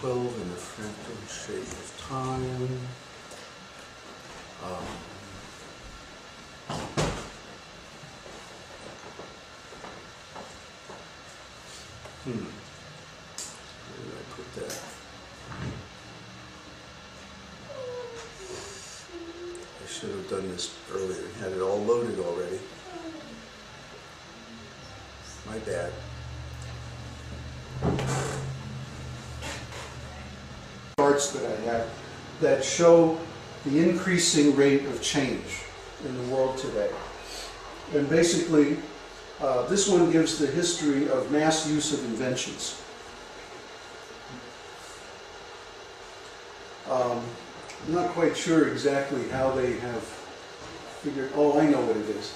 12 in the fractal shape of time. Where did I put that? I should have done this earlier. Had it all loaded already. My bad. Charts that I have that show the increasing rate of change in the world today. And basically, this one gives the history of mass use of inventions. I'm not quite sure exactly how they have figured. Oh, I know what it is.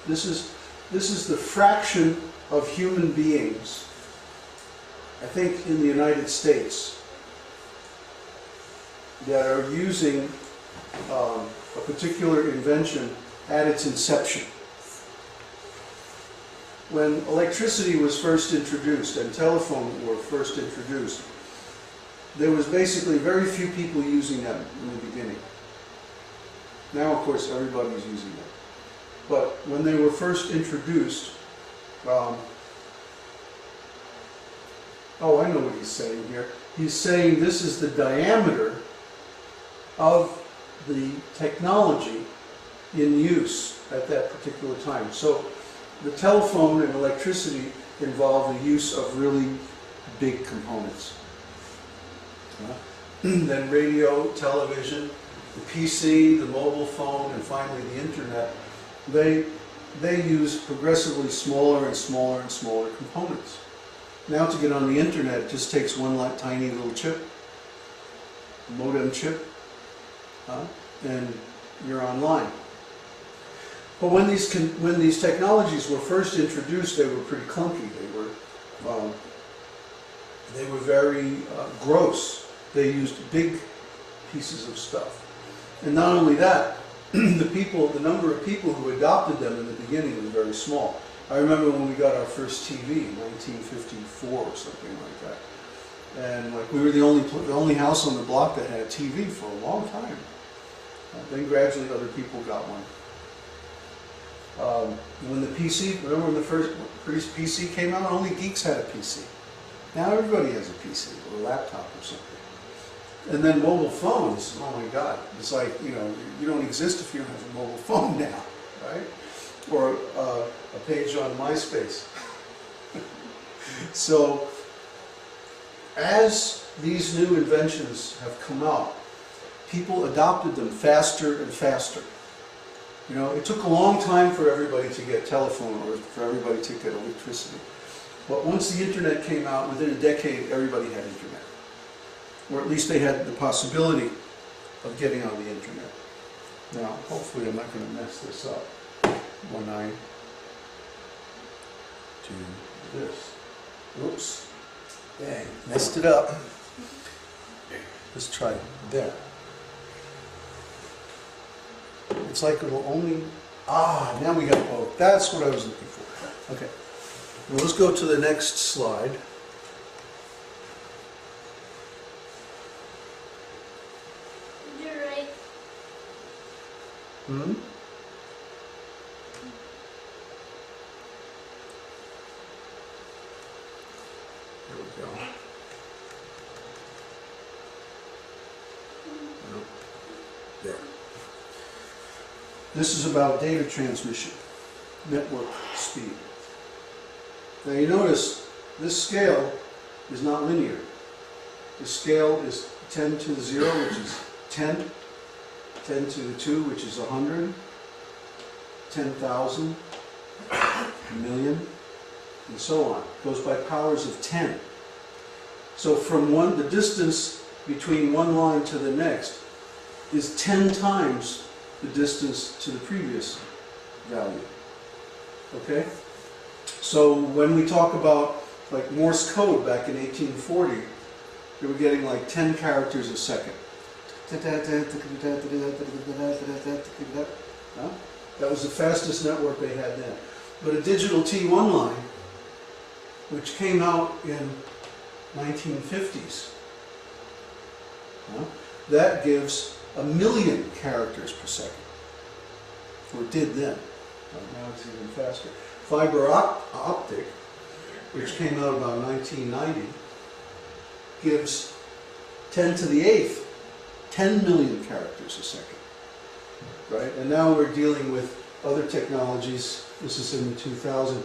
This is the fraction of human beings, I think in the United States, that are using a particular invention at its inception. When electricity was first introduced and telephones were first introduced, there was basically very few people using them in the beginning. Now, of course, everybody's using them. But when they were first introduced, oh, I know what he's saying here. He's saying this is the diameter of the technology in use at that particular time. So the telephone and electricity involve the use of really big components. Then radio, television, the PC, the mobile phone, and finally the internet, they use progressively smaller and smaller and smaller components. Now to get on the internet, it just takes one tiny little chip, modem chip, and you're online. But when these technologies were first introduced, they were pretty clunky. They were very gross. They used big pieces of stuff. And not only that, the number of people who adopted them in the beginning was very small. I remember when we got our first TV in 1954 or something like that. And like we were the only house on the block that had a TV for a long time. Then gradually other people got one. When the PC, remember when the first PC came out, only geeks had a PC. Now everybody has a PC or a laptop or something. And then mobile phones, oh my God, it's like, you don't exist if you don't have a mobile phone now, right? Or a page on MySpace. So, as these new inventions have come out, people adopted them faster and faster. It took a long time for everybody to get telephone or for everybody to get electricity. But once the internet came out, within a decade, everybody had internet. Or at least they had the possibility of getting on the internet. Now, hopefully I'm not going to mess this up when I do this. Oops. Dang, messed it up. Let's try there. It's like it'll only... now we got both. That's what I was looking for. Okay. Well, let's go to the next slide. You're right. Hmm? There we go. Nope. There. This is about data transmission, network speed. Now you notice this scale is not linear. The scale is 10 to the 0, which is 10, 10 to the 2, which is 100, 10,000, a million, and so on. It goes by powers of 10. So from the distance between one line to the next is 10 times the distance to the previous value. Okay? So when we talk about like Morse code back in 1840, they were getting like 10 characters a second. That was the fastest network they had then. But a digital T1 line, which came out in 1950s, That gives 1 million characters per second, or did then. Now it's even faster. Fiber optic, which came out about 1990, gives 10 to the 8th, 10 million characters a second, right? And now we're dealing with other technologies. This is in the 2000.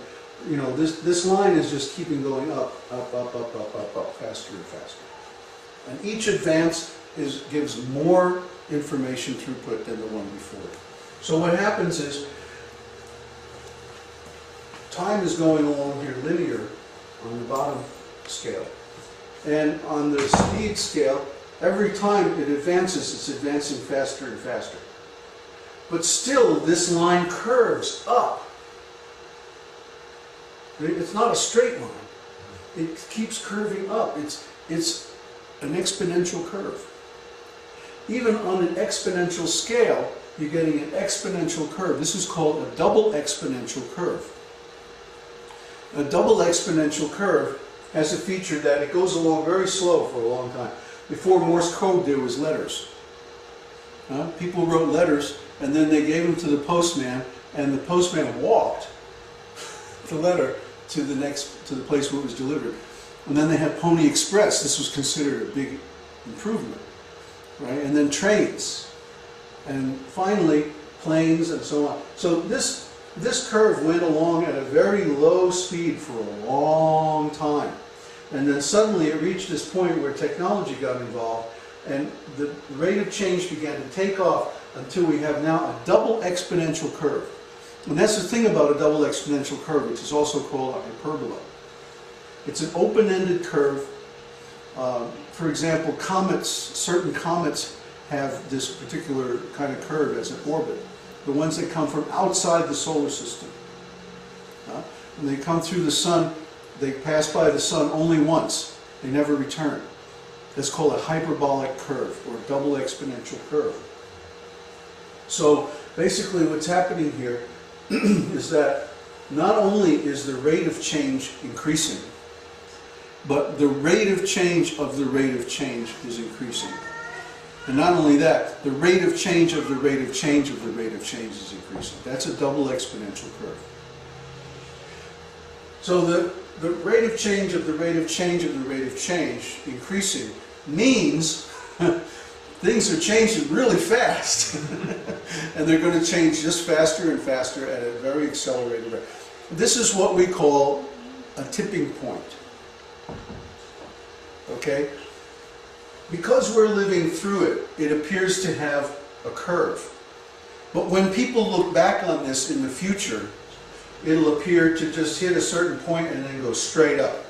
You know, this line is just keeping going up, faster and faster. And each advance gives more information throughput than the one before. So what happens is, time is going along here linear on the bottom scale. And on the speed scale, every time it advances, it's advancing faster and faster. But still, this line curves up. It's not a straight line. It keeps curving up. It's an exponential curve. Even on an exponential scale, you're getting an exponential curve. This is called a double exponential curve. A double exponential curve has a feature that it goes along very slow for a long time. Before Morse code, there was letters. People wrote letters, and then they gave them to the postman, and the postman walked the letter to the place where it was delivered. And then they had Pony Express. This was considered a big improvement, right? And then trains, and finally planes, and so on. So this curve went along at a very low speed for a long time. And then suddenly it reached this point where technology got involved, and the rate of change began to take off until we have now a double exponential curve. And that's the thing about a double exponential curve, which is also called a hyperbola. It's an open-ended curve. For example, comets, certain comets have this particular kind of curve as an orbit. The ones that come from outside the solar system. When they come through the sun, they pass by the sun only once. They never return. That's called a hyperbolic curve, or double exponential curve. So basically what's happening here is that not only is the rate of change increasing, but the rate of change of the rate of change is increasing. And not only that, the rate of change of the rate of change of the rate of change is increasing. That's a double exponential curve. So the rate of change of the rate of change of the rate of change increasing means things are changing really fast. And they're going to change just faster and faster at a very accelerated rate. This is what we call a tipping point. Okay? Because we're living through it, it appears to have a curve. But when people look back on this in the future, it'll appear to just hit a certain point and then go straight up.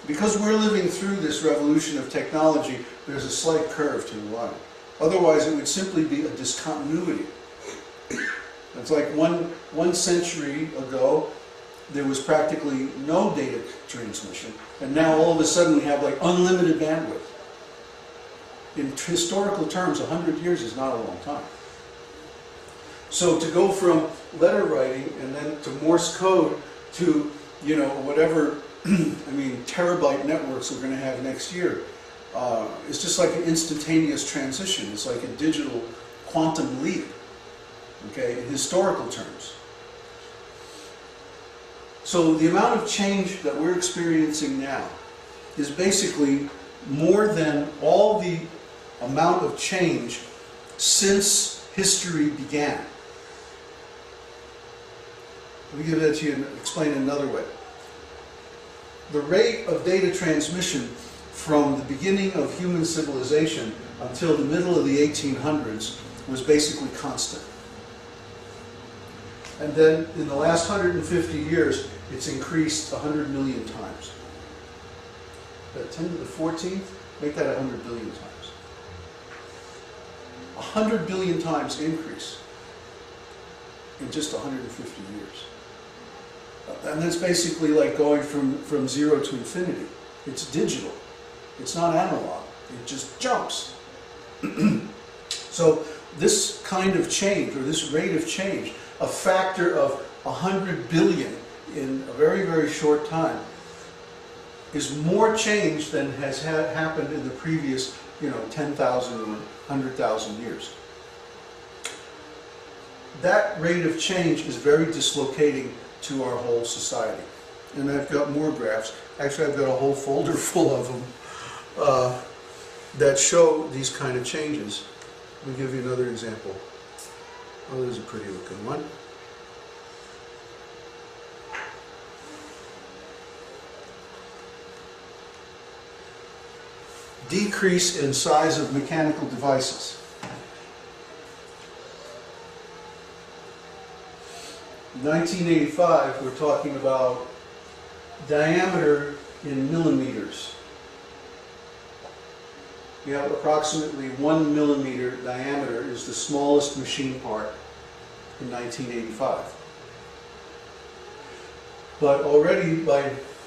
Because we're living through this revolution of technology, there's a slight curve to the line. Otherwise, it would simply be a discontinuity. It's like one century ago, there was practically no data transmission, and now all of a sudden we have like unlimited bandwidth. In historical terms, 100 years is not a long time. So to go from letter writing and then to Morse code to, you know, whatever, I mean, terabyte networks we're going to have next year, it's just like an instantaneous transition. It's like a digital quantum leap, okay, in historical terms. So the amount of change that we're experiencing now is basically more than all the amount of change since history began. Let me give that to you and explain it another way. The rate of data transmission from the beginning of human civilization until the middle of the 1800s was basically constant. And then in the last 150 years, it's increased 100 million times. That 10 to the 14th, make that 100 billion times. 100 billion times increase in just 150 years. And that's basically like going from 0 to infinity. It's digital. It's not analog. It just jumps. So this kind of change, or this rate of change, a factor of 100 billion in a very, very short time, is more change than has happened in the previous, 10,000 or 100,000 years. That rate of change is very dislocating to our whole society. And I've got more graphs. Actually, I've got a whole folder full of them that show these kind of changes. Let me give you another example. Oh, there's a pretty looking one. Decrease in size of mechanical devices. In 1985, we're talking about diameter in millimeters. We have approximately 1 millimeter diameter is the smallest machine part in 1985. But already by